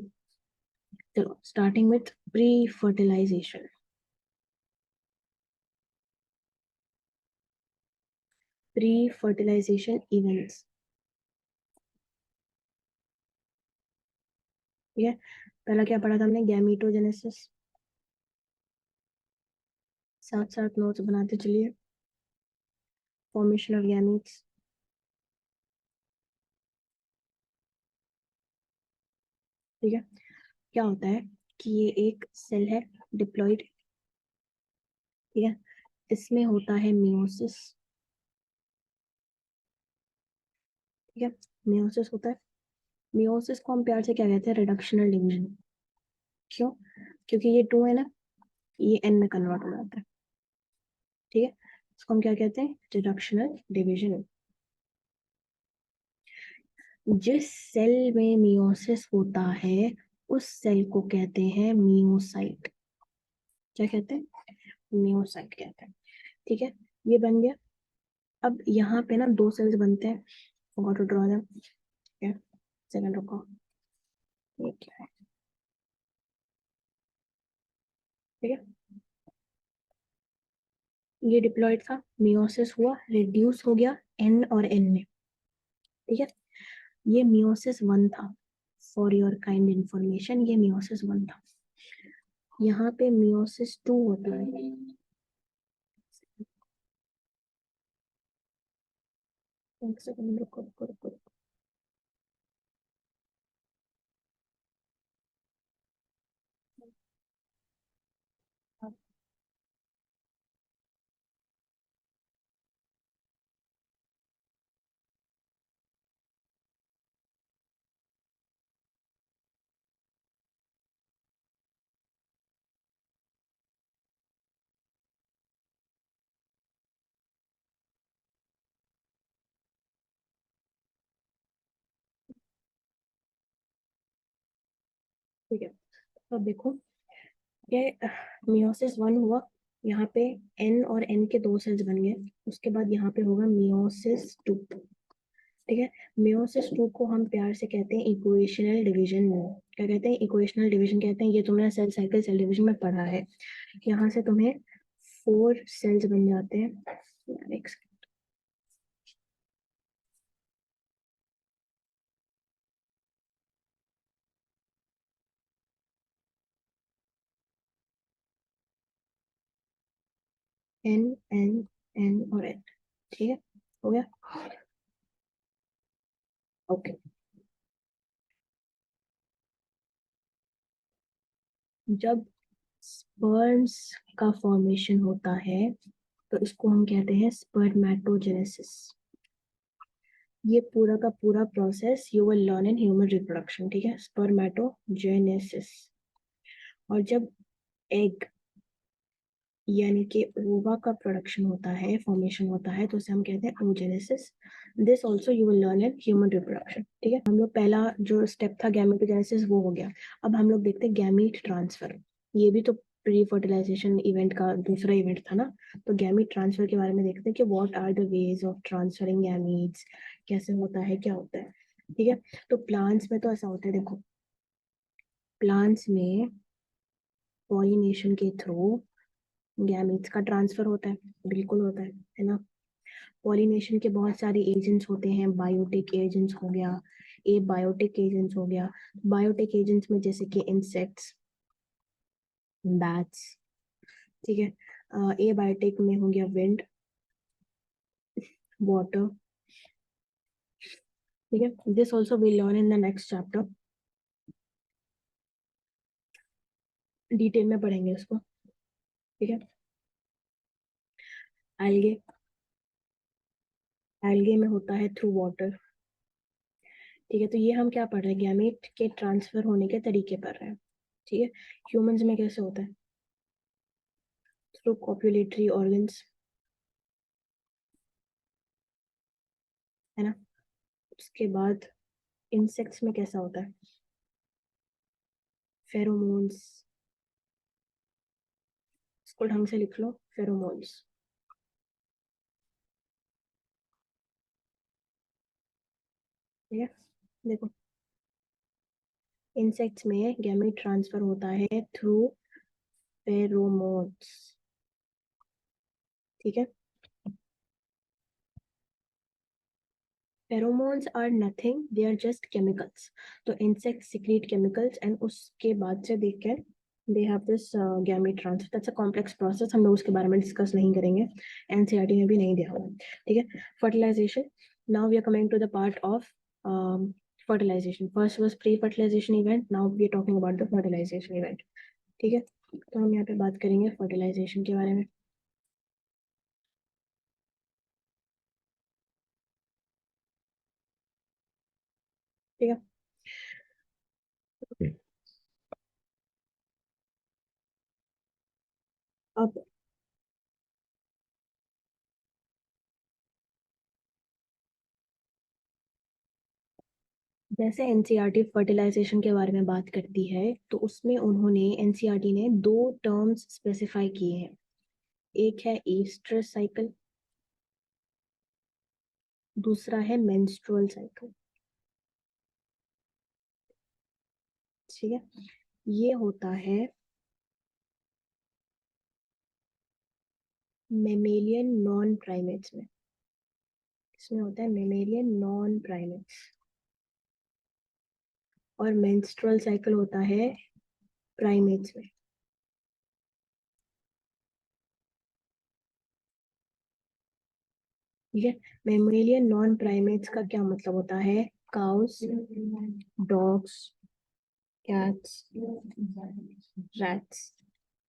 चलो, starting with pre fertilization. Pre fertilization events, ठीक है। पहला क्या पढ़ा था हमने? गैमीटोजेनेसिस। साथ साथ नोट्स बनाते चलिए। फॉर्मेशन ऑफ गैमीट्स, ठीक है। क्या होता है कि ये एक सेल है, डिप्लॉइड, ठीक है। इसमें होता है मियोसिस, ठीक है, मियोसिस होता है। मियोसिस को हम प्यार से क्या कहते हैं? Reductional division. क्यों? क्योंकि ये टू है ना, ये एन में कन्वर्ट हो जाता है, ठीक है। इसको हम क्या कहते हैं? Reductional division. जिस सेल में मियोसिस होता है उस सेल को कहते हैं मियोसाइट। क्या कहते हैं? मियोसाइट कहते हैं, ठीक है। ये बन गया। अब यहाँ पे ना दो सेल्स बनते हैं, फॉरगॉट टू ड्रॉ देम, ठीक है। सेकंड रुको, ये क्या है, ठीक है। ये डिप्लॉइड था, मियोसिस हुआ, रिड्यूस हो गया एन और एन में, ठीक है। ये मियोसिस वन था, फॉर योर काइंड इंफॉर्मेशन, ये मियोसिस वन था। यहाँ पे मियोसिस टू होता है। एक सेकंड रुको रुको रुको रुको। ठीक है, तो अब देखो, ये मियोसिस वन हुआ, यहाँ पे एन और एन के दो सेल्स बन गए। उसके बाद यहाँ पे होगा मियोसिस टू, ठीक है। मियोसिस टू को हम प्यार से कहते हैं इक्वेशनल डिवीजन। क्या कहते हैं? इक्वेशनल डिवीजन कहते हैं। ये तुमने सेल साइकिल, सेल डिवीजन में पढ़ा है। यहाँ से तुम्हें फोर सेल्स बन जाते हैं। एन एन एन और एन, ठीक है, हो गया। ओके, जब स्पर्म्स का फॉर्मेशन होता है तो इसको हम कहते हैं स्पर्मेटोजेनेसिस। ये पूरा का पूरा process you will learn in human reproduction, ठीक है, स्पर्मेटोजेनेसिस। और जब एग यानी कि ओवा का प्रोडक्शन होता है, फॉर्मेशन होता है, तो उसे हम कहते हैं oogenesis। This also you will learn in human reproduction, ठीक है। हम लोग पहला जो स्टेप था गैमेटोजेनेसिस वो हो गया। अब हम लोग देखते हैं गैमीट ट्रांसफर। ये भी तो प्री फर्टिलाइजेशन इवेंट का दूसरा इवेंट था ना। तो गैमीट ट्रांसफर के बारे में देखते हैं कि what are the ways of transferring gametes, कैसे होता है, क्या होता है, ठीक है। तो प्लांट्स में तो ऐसा होता है, देखो प्लांट्स में पॉलिनेशन के थ्रू गैमीट्स का ट्रांसफर होता है, बिल्कुल होता है ना। पॉलिनेशन के बहुत सारे एजेंट्स होते हैं, बायोटिक एजेंट्स हो गया, ए बायोटिक एजेंट्स हो गया। बायोटिक एजेंट्स में जैसे कि इंसेक्ट्स, बैट्स, ठीक है। ए बायोटिक में हो गया विंड, वाटर, ठीक है। This also we learn in the next chapter, detail में पढ़ेंगे इसको, ठीक है। एल्गे, एल्गे में होता है थ्रू वाटर, ठीक है। तो ये हम क्या पढ़ रहे हैं, गैमेट के ट्रांसफर होने के तरीके पढ़ रहे हैं, ठीक है। ह्यूमंस में कैसे होता है, थ्रू कॉपुलेटरी ऑर्गन्स, है ना। उसके बाद इंसेक्ट्स में कैसा होता है, फेरोमोन्स, इसको ढंग से लिख लो, फेरोमोन्स, ठीक है। देखो इंसेक्ट्स में गैमेट ट्रांसफर होता है थ्रू फेरोमोन्स, ठीक है। Pheromones are nothing, they are just chemicals. तो इंसेक्ट सिक्रीट केमिकल्स एंड उसके बाद से देख के they have this gamete transfer. That's a complex process, हम लोग उसके बारे में डिस्कस नहीं करेंगे, एनसीईआरटी में भी नहीं दिया हुआ है, ठीक है। Fertilization, now we are coming to the part of fertilization. First was pre-fertilization event. Now we are talking about the fertilization event. ठीक है, तो हम यहाँ पे बात करेंगे फर्टिलाइजेशन के बारे में, ठीक है। अब जैसे एनसीईआरटी फर्टिलाइजेशन के बारे में बात करती है, तो उसमें उन्होंने एनसीईआरटी ने दो टर्म्स स्पेसिफाई किए हैं। एक है ईस्ट्रस साइकिल, दूसरा है मेंस्ट्रुअल साइकिल, ठीक है। ये होता है मेमेलियन नॉन प्राइमेट्स में, इसमें होता है मेमेलियन नॉन प्राइमेट्स। और मेंस्ट्रुअल साइकिल होता है प्राइमेट्स में, ठीक है। मेमेलियन नॉन प्राइमेट्स का क्या मतलब होता है, काउस, डॉग्स, कैट्स, रैट्स,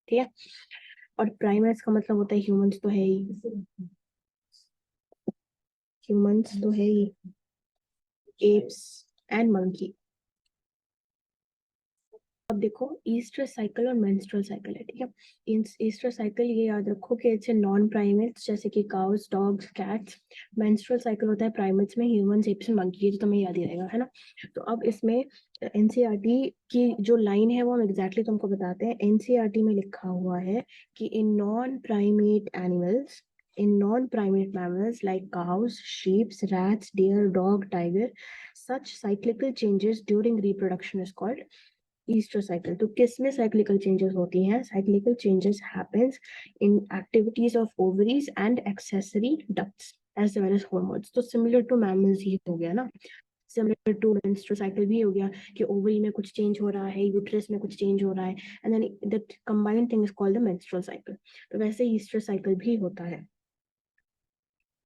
ठीक है। और प्राइमेट्स का मतलब होता है ह्यूमंस तो है ही, ह्यूमंस तो है ही, एप्स एंड मंकी। अब देखो ईस्टर साइकिल और मेंस्ट्रुअल साइकिल है, ठीक है। ईस्टर साइकिल ये याद रखो कि इट्स नॉन प्राइमेट्स जैसे कि cows, dogs, cats. Menstrual cycle होता है प्राइमेट्स में, ह्यूमंस, एप्स, मंकी, ये तो तुम्हें याद ही रहेगा, है ना। तो अब इसमें एनसीईआरटी की जो लाइन है वो हम एग्जैक्टली तुमको बताते हैं। एनसीईआरटी में लिखा हुआ है कि in non primate animals, in non-primate mammals like cows, sheep, rats, deer, dog, tiger, such cyclical changes during reproduction is called oestrus cycle. तो किस में साइक्लिकल चेंजेस होती हैं, cyclical changes happens in activities of ovaries and accessory ducts as well as hormones. तो similar to mammals ही हो गया ना, सिमिलर टू मेंस्ट्रुअल साइकिल भी हो गया कि ओवरी में कुछ चेंज हो रहा है, यूट्रस में कुछ चेंज हो रहा है, and then that combined thing is called the menstrual cycle. तो वैसे ईस्टर साइकिल भी होता है,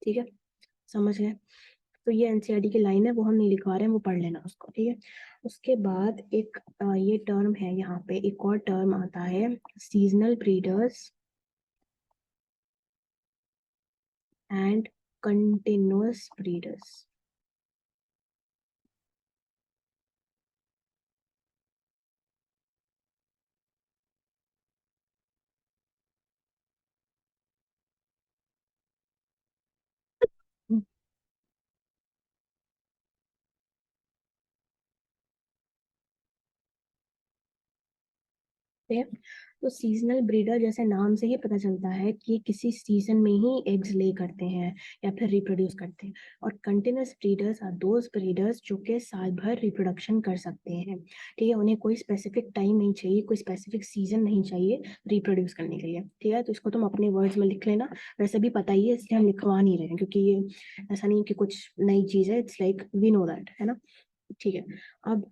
ठीक है, समझ गए। तो ये एनसीईआरटी की लाइन है, वो हम नहीं लिखवा रहे हैं, वो पढ़ लेना उसको, ठीक है। उसके बाद एक ये टर्म है, यहाँ पे एक और टर्म आता है, seasonal breeders and continuous breeders. है। तो सीजनल ब्रीडर जैसे नाम से ही पता चलता है कि किसी सीजन में ही एग्स ले करते हैं या फिर रिप्रोड्यूस करते हैं। और continuous breeders are those breeders जो कि साल भर रिप्रोडक्शन कर सकते हैं, ठीक है। उन्हें कोई स्पेसिफिक टाइम नहीं चाहिए, कोई स्पेसिफिक सीजन नहीं चाहिए रिप्रोड्यूस करने के लिए, ठीक है। तो इसको तुम अपने वर्ड्स में लिख लेना, वैसे भी पता ही है इसलिए हम लिखवा नहीं रहे हैं, क्योंकि ये ऐसा नहीं कि कुछ नई चीज है, it's like we know that, है ना, ठीक है। अब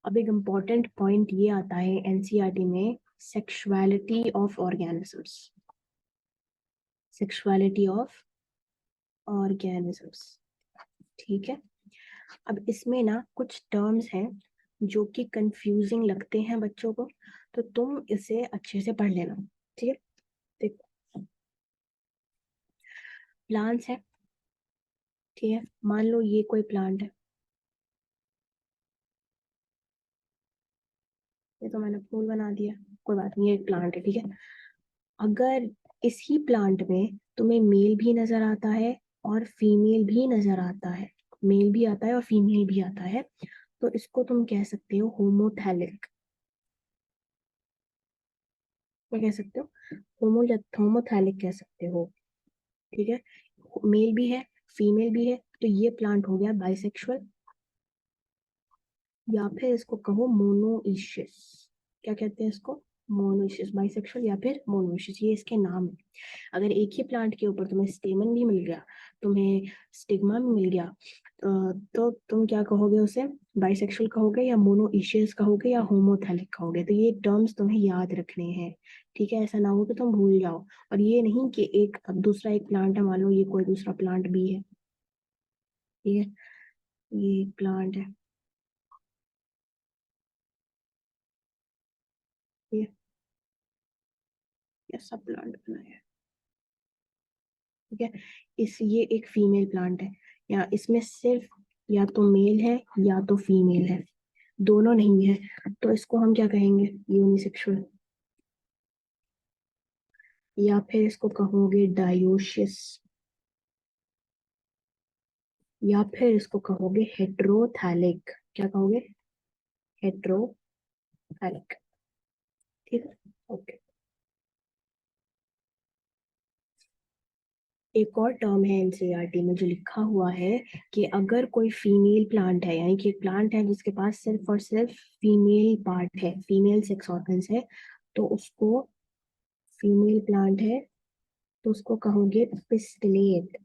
अब एक इम्पॉर्टेंट पॉइंट ये आता है एनसीईआरटी में, sexuality of organisms, sexuality of organisms, ठीक है। अब इसमें ना कुछ टर्म्स हैं जो कि कंफ्यूजिंग लगते हैं बच्चों को, तो तुम इसे अच्छे से पढ़ लेना, ठीक है। देखो, प्लांट्स है, ठीक है। मान लो ये कोई प्लांट है, ये तो मैंने फूल बना दिया, कोई बात नहीं, ये एक प्लांट है, ठीक है। अगर इसी प्लांट में तुम्हें मेल भी नजर आता है और फीमेल भी नजर आता है, मेल भी आता है और फीमेल भी आता है, तो इसको तुम कह सकते हो होमोथैलिक। क्या कह सकते हो? होमोथैलिक कह सकते हो, ठीक है। मेल भी है, फीमेल भी है, तो ये प्लांट हो गया बाइसेक्सुअल, या फिर इसको कहो मोनोइशियस। क्या कहते हैं इसको? मोनोइशियस, बाइसेक्सुअल या फिर मोनोइशियस, ये इसके नाम है। अगर एक ही प्लांट के ऊपर तुम्हें स्टेमन भी मिल गया, तुम्हें स्टिग्मा भी मिल गया, तो तुम क्या कहोगे उसे? बाइसेक्सुअल कहोगे या मोनोइशियस कहोगे या होमोथैलिक कहोगे? तो ये टर्म्स तुम्हें याद रखने हैं, ठीक है। ऐसा ना हो कि तुम भूल जाओ। और ये नहीं कि एक अब दूसरा एक प्लांट है, मान लो ये कोई दूसरा प्लांट भी है, ठीक है, ये एक प्लांट है, ये सब प्लांट बनाया है, ठीक है। इस ये एक फीमेल प्लांट है, या इसमें सिर्फ या तो मेल है या तो फीमेल है, दोनों नहीं है, तो इसको हम क्या कहेंगे? यूनिसेक्सुअल, या फिर इसको कहोगे डायोशियस, या फिर इसको कहोगे हेट्रोथैलिक। क्या कहोगे? हेट्रोथैलिक, ठीक है, ओके। एक और टर्म है एनसीईआरटी में जो लिखा हुआ है कि अगर कोई फीमेल प्लांट है, यानी कि एक प्लांट है जिसके पास सिर्फ और सिर्फ फीमेल पार्ट है, फीमेल सेक्स ऑर्गन्स है, तो उसको, फीमेल प्लांट है तो उसको कहोगे पिस्टिलेट।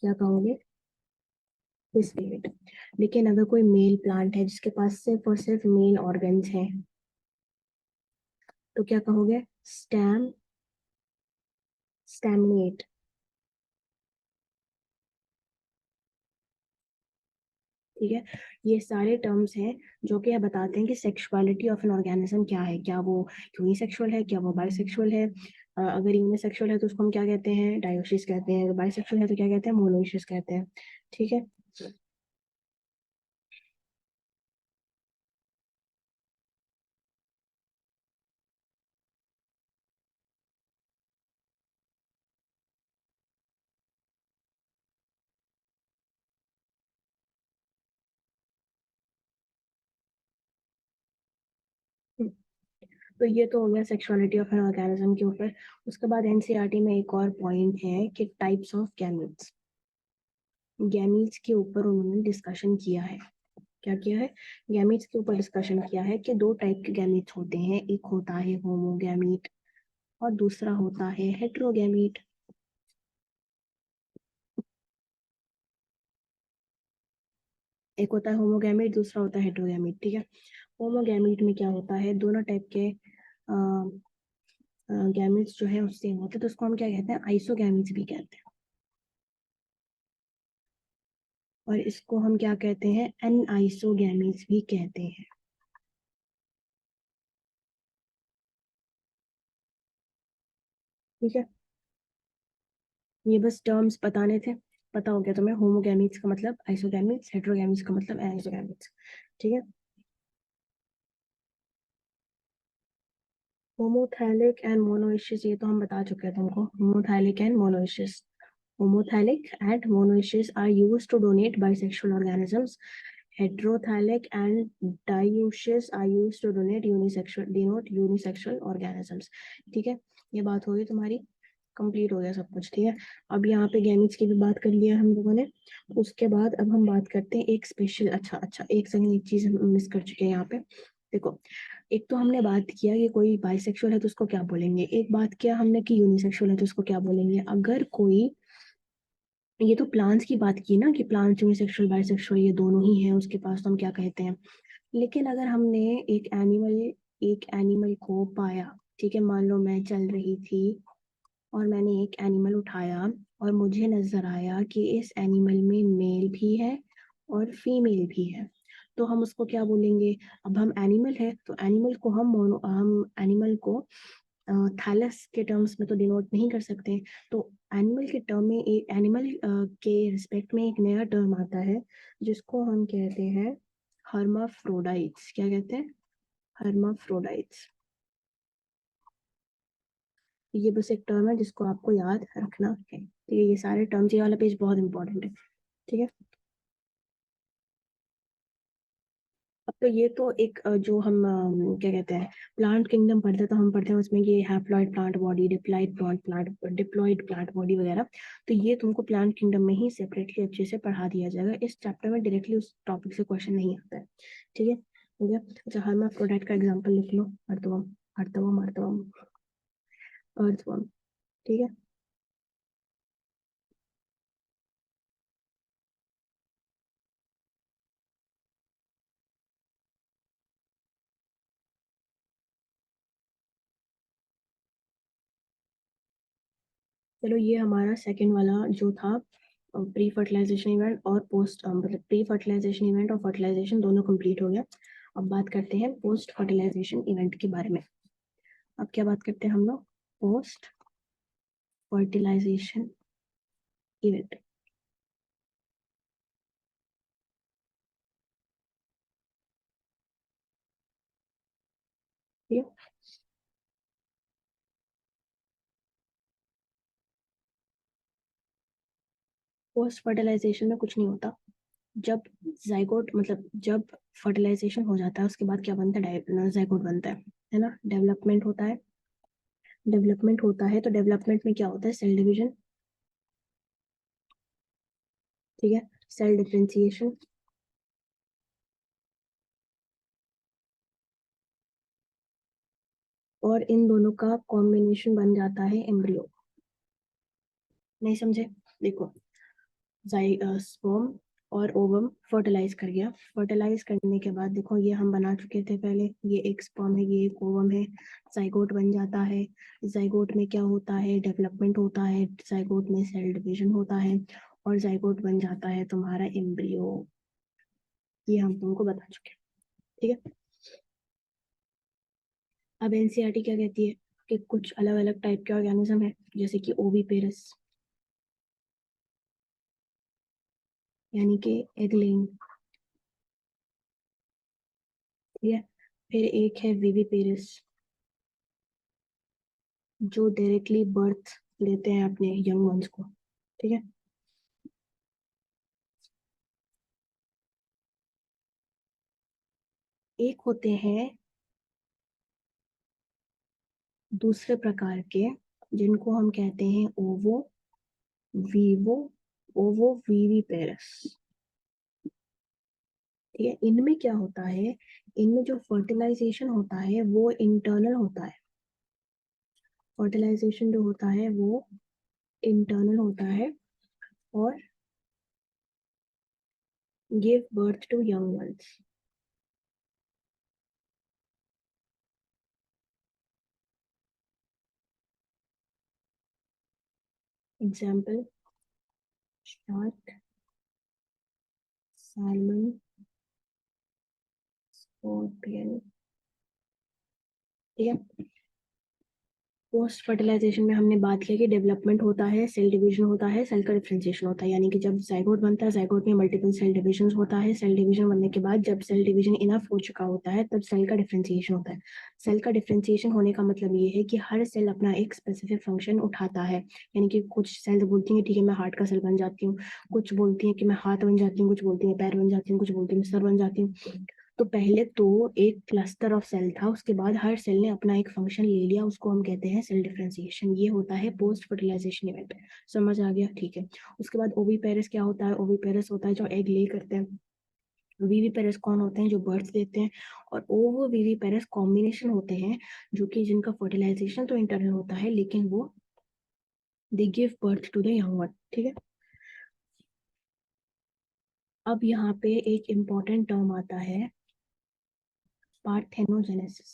क्या कहोगे? पिस्टिलेट। लेकिन अगर कोई मेल प्लांट है जिसके पास सिर्फ और सिर्फ मेल ऑर्गन्स हैं, तो क्या कहोगे? स्टैम, स्टैमिनेट, ठीक है। ये सारे टर्म्स हैं जो कि बताते हैं कि सेक्सुअलिटी ऑफ एन ऑर्गेनिज्म क्या है, क्या वो यूनिसेक्सुअल है, क्या वो बाइसेक्सुअल है। अगर यूनिसेक्सुअल है तो उसको हम क्या कहते हैं? डायोसिस कहते हैं। अगर बाइसेक्सुअल है तो क्या कहते हैं? मोनोइशियस कहते हैं, ठीक है। हम्म, तो ये तो हो गया सेक्सुअलिटी ऑफ एन ऑर्गेनिज्म के ऊपर। उसके बाद एनसीईआरटी में एक और पॉइंट है कि टाइप्स ऑफ गैमीट्स, गैमीट्स के ऊपर उन्होंने डिस्कशन किया है। क्या किया है? गैमीट्स के ऊपर डिस्कशन किया है कि दो टाइप के गैमीट्स होते हैं, एक होता है होमोगैमीट और दूसरा होता है हेट्रोगैमीट। एक होता है होमोगैमीट, दूसरा होता है हेट्रोगैमीट, ठीक है। होमोगैमीट में क्या होता है, दोनों टाइप के गैमीट्स जो है उससे होते हैं, तो उसको हम क्या कहते हैं, आइसोगैमीट्स भी कहते हैं। और इसको हम क्या कहते हैं, एनआइसोगैमीट्स भी कहते हैं। ठीक है, ये बस टर्म्स बताने थे, पता हो गया तुम्हें, होमोगैमीट्स का मतलब आइसोगैमीट्स, हेटेरोगैमीट्स का मतलब एनाइसोगैमीट्स। ठीक है, होमोथैलिक एंड मोनोइशियस ये तो हम बता चुके हैं तुमको, homothallic and monoecious. Homothallic and monoecious are used to donate bisexual organisms. Heterothallic and dioecious are used to denote unisexual organisms. ठीक है, ये बात होगी तुम्हारी, कंप्लीट हो गया सब कुछ। ठीक है, अब यहाँ पे गैमीट्स की भी बात कर लिया हम लोगों ने। उसके बाद अब हम बात करते हैं एक स्पेशल, अच्छा एक सेकंड, एक चीज मिस कर चुके हैं यहाँ पे। देखो, एक तो हमने बात किया कि कोई बाइसेक्सुअल है तो उसको क्या बोलेंगे, एक बात किया हमने कि यूनिसेक्सुअल है तो उसको क्या बोलेंगे। अगर कोई, ये तो प्लांट्स की बात की ना कि प्लांट्स यूनिसेक्सुअल बाइसेक्सुअल ये दोनों ही हैं उसके पास, तो हम क्या कहते हैं। लेकिन अगर हमने एक एनिमल को पाया, ठीक है, मान लो मैं चल रही थी और मैंने एक एनिमल उठाया और मुझे नजर आया कि इस एनिमल में मेल भी है और फीमेल भी है, तो हम उसको क्या बोलेंगे। अब हम एनिमल है तो एनिमल को हम एनिमल को थैलस के टर्म्स में तो डिनोट नहीं कर सकते, तो एनिमल के टर्म में, एक एनिमल के रिस्पेक्ट में एक नया टर्म आता है जिसको हम कहते हैं हर्माफ्रोडाइट्स। क्या कहते हैं, हर्माफ्रोडाइट्स। ये बस एक टर्म है जिसको आपको याद रखना है। ठीक है, ये सारे टर्म्स, ये वाला पेज बहुत इंपॉर्टेंट है। ठीक है, अब तो ये तो एक जो हम क्या कहते हैं, प्लांट किंगडम पढ़ते हैं तो हम पढ़ते हैं उसमें ये haploid plant body, diploid plant body वगैरह, तो ये तुमको प्लांट किंगडम में ही सेपरेटली अच्छे से पढ़ा दिया जाएगा, इस चैप्टर में डायरेक्टली उस टॉपिक से क्वेश्चन नहीं आता है। ठीक है, हो गया। अच्छा, हर्माफ्रोडाइट का एग्जांपल लिख लो, अर्थवर्म, अर्थवर्म, अर्थवर्म, अर्थवर्म। ठीक है, चलो ये हमारा सेकंड वाला जो था, प्री फर्टिलाइजेशन इवेंट और पोस्ट, मतलब प्री फर्टिलाइजेशन इवेंट और फर्टिलाइजेशन दोनों कंप्लीट हो गया। अब बात करते हैं पोस्ट फर्टिलाइजेशन इवेंट के बारे में। अब क्या बात करते हैं हम लोग, पोस्ट फर्टिलाइजेशन इवेंट। ठीक है, पोस्ट फर्टिलाइजेशन में कुछ नहीं होता। जब जाइगोट, मतलब जब फर्टिलाइजेशन हो जाता है उसके बाद क्या बनता है, जाइगोट बनता है ना, डेवलपमेंट होता है। डेवलपमेंट होता है तो डेवलपमेंट में क्या होता है, सेल डिवीजन। ठीक है, सेल डिफरेंशिएशन, और इन दोनों का कॉम्बिनेशन बन जाता है एम्ब्रियो। नहीं समझे, देखो, स्पर्म और ओवम फर्टिलाइज कर गया, फर्टिलाइज करने के बाद देखो ये हम बना चुके थे पहले, ये एक स्पर्म है, ये एक ओवम है, जाइगोट बन जाता है। जाइगोट में क्या होता है, डेवलपमेंट होता है, जाइगोट में सेल डिवीजन होता है, और जाइगोट बन जाता है तुम्हारा एम्ब्रियो। ये हम तुमको बता चुके हैं। ठीक है, अब एनसीईआरटी क्या कहती है कि कुछ अलग अलग टाइप के ऑर्गेनिज्म है, जैसे कि ओविपेरस, यानी कि एगलेन। ठीक है, फिर एक है विविपेरस, जो डायरेक्टली बर्थ लेते हैं अपने यंग वंस को। ठीक है, एक होते हैं दूसरे प्रकार के, जिनको हम कहते हैं वीवो ओवो वीविपेरस। ठीक है, इनमें क्या होता है, इनमें जो फर्टिलाइजेशन होता है वो इंटरनल होता है। फर्टिलाइजेशन जो होता है वो इंटरनल होता है, और give birth to young ones. Example shark, salmon, scorpion. ठीक है। पोस्ट फर्टिलाइजेशन में हमने बात किया कि डेवलपमेंट होता है, सेल डिवीजन होता है, सेल का डिफरेंशिएशन होता है, यानी कि जब जाइगोट बनता है, जाइगोट में मल्टीपल सेल डिवीजन होता है, सेल डिवीजन बनने के बाद जब सेल डिवीजन इनफ हो चुका होता है तब सेल का डिफरेंशिएशन होता है। सेल का डिफरेंशिएशन होने का मतलब ये है कि हर सेल अपना एक स्पेसिफिक फंक्शन उठाता है, यानी कि कुछ सेल्स बोलती हैं ठीक है मैं हार्ट का सेल बन जाती हूँ, कुछ बोलती हैं कि मैं हाथ बन जाती हूँ, कुछ बोलती हैं पैर बन जाती हूँ, कुछ बोलती हैं सर बन जाती हूँ। तो पहले तो एक क्लस्टर ऑफ सेल था, उसके बाद हर सेल ने अपना एक फंक्शन ले लिया, उसको हम कहते हैं सेल डिफरेंशिएशन। ये होता है पोस्ट फर्टिलाइजेशन इवेंट। समझ आ गया? ठीक है। उसके बाद ओवीपेरस क्या होता है? ओवीपेरस होता है जो एग ले करते हैं। वीवीपेरस कौन होते हैं? जो बर्थ देते हैं। और ओवो वीवीपेरस कॉम्बिनेशन होते हैं जो कि जिनका फर्टिलाइजेशन तो इंटरनल होता है लेकिन वो they give birth to the young one. ठीक है। अब यहाँ पे एक इम्पॉर्टेंट टर्म आता है, पार्थेनोजेनेसिस।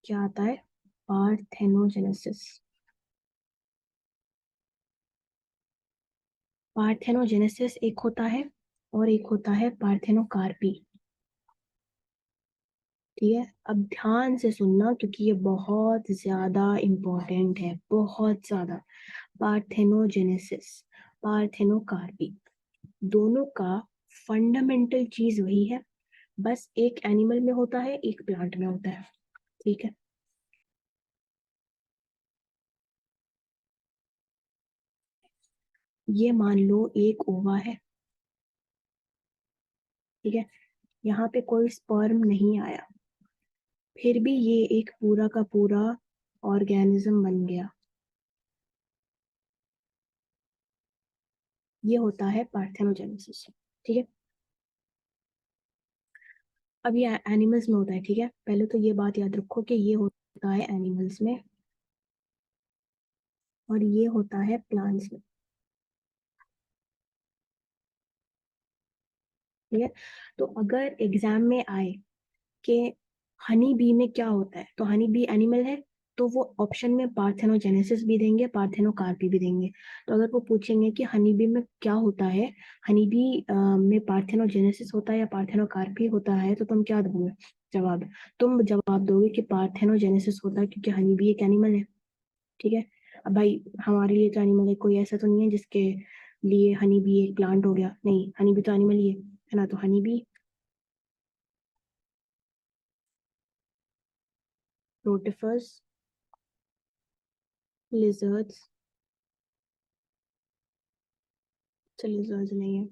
क्या आता है? पार्थेनोजेनेसिस। पार्थेनोजेनेसिस एक होता है और एक होता है पार्थेनोकार्पी। ठीक है। अब ध्यान से सुनना क्योंकि ये बहुत ज्यादा इंपॉर्टेंट है, बहुत ज्यादा। पार्थेनोजेनेसिस, पार्थेनोकार्पी, दोनों का फंडामेंटल चीज वही है, बस एक एनिमल में होता है एक प्लांट में होता है। ठीक है। ये मान लो एक ओवा है। ठीक है। यहाँ पे कोई स्पर्म नहीं आया, फिर भी ये एक पूरा का पूरा ऑर्गेनिज्म बन गया। ये होता है पार्थेनोजेनेसिस। ठीक है। अब ये एनिमल्स में होता है। ठीक है। पहले तो ये बात याद रखो कि ये होता है एनिमल्स में और ये होता है प्लांट्स में। ठीक है। तो अगर एग्जाम में आए कि हनी बी में क्या होता है, तो हनी बी एनिमल है, तो वो ऑप्शन में पार्थेनोजेनेसिस भी देंगे, पार्थेनोकार्पी भी देंगे। तो अगर वो पूछेंगे कि हनी बी में क्या होता है, हनी बी में पार्थेनोजेनेसिस होता है या पार्थेनोकार्पी होता है, तो तुम क्या दोगे जवाब? तुम जवाब दोगे कि पार्थेनोजेनेसिस होता है क्योंकि हनी बी एक एनिमल है। ठीक है। अब भाई हमारे लिए तो एनिमल है, कोई ऐसा तो नहीं है जिसके लिए हनी बी एक प्लांट हो गया, नहीं, हनी बी तो एनिमल ही है ना? तो honey bee, rotifers, lizards, lizards नहीं है,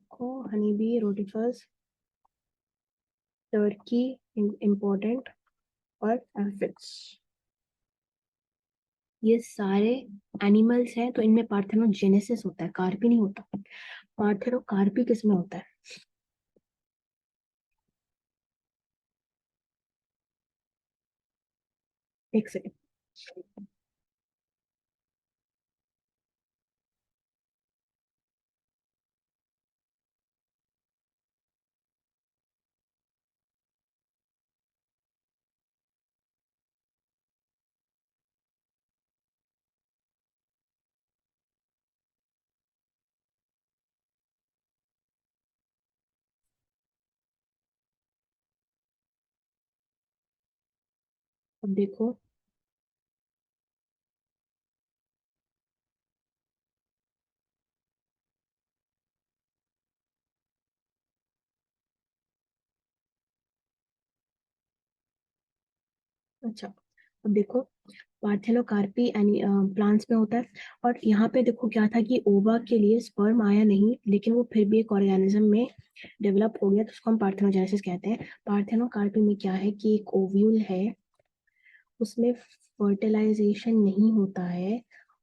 को honey bee, rotifers, Turkey important, और एम्फिड्स, ये सारे एनिमल्स हैं। तो इनमें पार्थेनोजेनेसिस होता है, कार्पी नहीं होता। पार्थेनोकार्पी किसमें होता है? एक सेकेंड। अब देखो, अच्छा, अब देखो, पार्थेनोकार्पी प्लांट्स में होता है। और यहाँ पे देखो क्या था कि ओवा के लिए स्पर्म आया नहीं, लेकिन वो फिर भी एक ऑर्गेनिज्म में डेवलप हो गया, तो उसको हम पार्थेनोजेनेसिस कहते हैं। पार्थेनोकार्पी में क्या है कि एक ओव्यूल है, उसमें फर्टिलाइजेशन नहीं होता है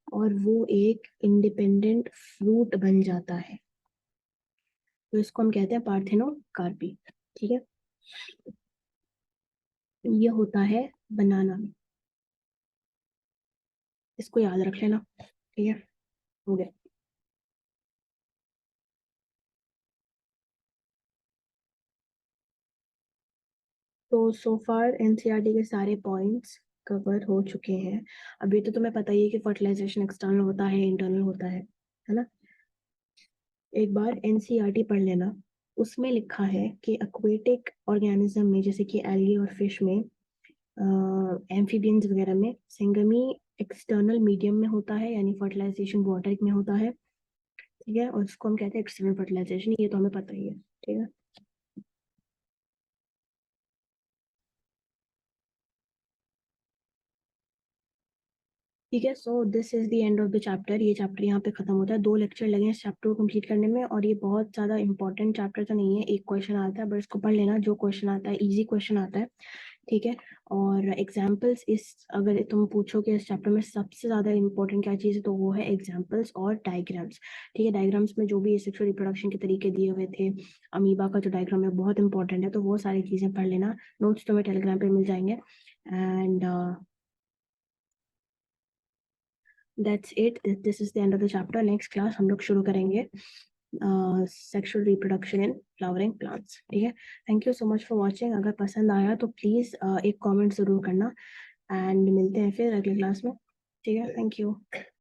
और वो एक इंडिपेंडेंट फ्रूट बन जाता है, तो इसको हम कहते हैं पार्थेनोकार्पी। ठीक है। ये होता है बनाना में, इसको याद रख लेना। ठीक है। हो गया। तो सो फार एनसीईआरटी के सारे पॉइंट्स कवर हो चुके हैं। अभी तो तुम्हें पता ही है कि फर्टिलाइजेशन एक्सटर्नल होता है, इंटरनल होता है ना। एक बार एनसीईआरटी पढ़ लेना। उसमें लिखा है कि एक्वेटिक ऑर्गेनिज्म में, जैसे कि एल्गी और फिश में, एम्फीबियंस वगैरह में, सिंगमी एक्सटर्नल मीडियम में होता है, यानी फर्टिलाइजेशन वाटर में होता है। ठीक है, और इसको हम कहते हैं एक्सटर्नल फर्टिलाइजेशन, ये तो हमें पता ही है। ठीक है। ठीक है, so this is the end of the chapter. ये चैप्टर यहाँ पे खत्म होता है। 2 लेक्चर लगे हैं इस चैप्टर को कंप्लीट करने में, और ये बहुत ज्यादा इंपॉर्टेंट चैप्टर तो नहीं है। एक क्वेश्चन आता है, बट इसको पढ़ लेना। जो क्वेश्चन आता है इजी क्वेश्चन आता है। ठीक है। और एग्जाम्पल्स, इस अगर तुम पूछो कि इस चैप्टर में सबसे ज्यादा इंपॉर्टेंट क्या चीज़ है, तो वो है एग्जाम्पल्स और डायग्राम्स। ठीक है, डायग्राम्स में जो भी सेक्सुअल रिप्रोडक्शन के तरीके दिए हुए थे, अमीबा का जो डायग्राम है बहुत इंपॉर्टेंट है, तो वो सारी चीजें पढ़ लेना। नोट्स तुम्हें टेलीग्राम पे मिल जाएंगे। And that's it, this is the end of the chapter. Next class हम लोग शुरू करेंगे sexual reproduction in flowering plants. ठीक है। Thank you so much for watching. अगर पसंद आया तो प्लीज़ एक कमेंट ज़रूर करना, एंड मिलते हैं फिर अगले क्लास में। ठीक है, थैंक यू।